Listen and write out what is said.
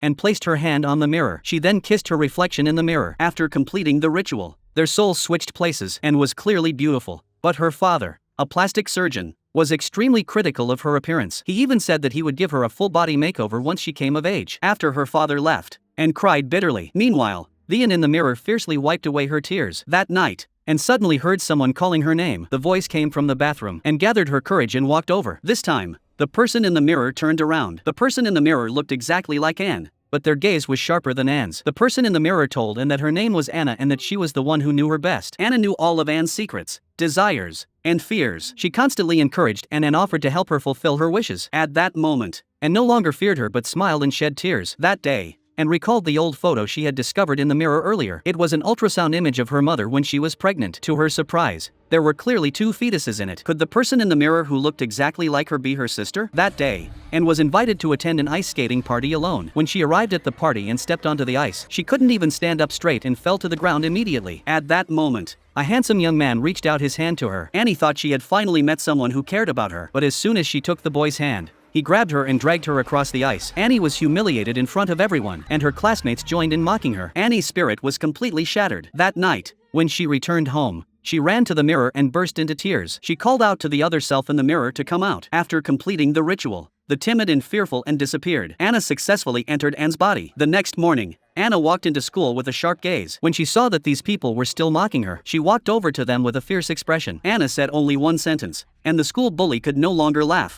and placed her hand on the mirror. She then kissed her reflection in the mirror. After completing the ritual, their souls switched places and was clearly beautiful. But her father, a plastic surgeon, was extremely critical of her appearance. He even said that he would give her a full-body makeover once she came of age. After her father left, and cried bitterly. Meanwhile, Lian in the mirror fiercely wiped away her tears. That night, and suddenly heard someone calling her name. The voice came from the bathroom and gathered her courage and walked over. This time, the person in the mirror turned around. The person in the mirror looked exactly like Anne, but their gaze was sharper than Anne's. The person in the mirror told Anne that her name was Anna and that she was the one who knew her best. Anna knew all of Anne's secrets, desires, and fears. She constantly encouraged Anne and offered to help her fulfill her wishes. At that moment, Anne no longer feared her but smiled and shed tears. That day, and recalled the old photo she had discovered in the mirror earlier. It was an ultrasound image of her mother when she was pregnant. To her surprise, there were clearly 2 fetuses in it. Could the person in the mirror who looked exactly like her be her sister? That day, Anne was invited to attend an ice skating party alone. When she arrived at the party and stepped onto the ice, she couldn't even stand up straight and fell to the ground immediately. At that moment, a handsome young man reached out his hand to her. Annie thought she had finally met someone who cared about her, but as soon as she took the boy's hand, he grabbed her and dragged her across the ice. Annie was humiliated in front of everyone, and her classmates joined in mocking her. Annie's spirit was completely shattered. That night, when she returned home, she ran to the mirror and burst into tears. She called out to the other self in the mirror to come out. After completing the ritual, the timid and fearful Anne disappeared. Anna successfully entered Anne's body. The next morning, Anna walked into school with a sharp gaze. When she saw that these people were still mocking her, she walked over to them with a fierce expression. Anna said only one sentence, and the school bully could no longer laugh.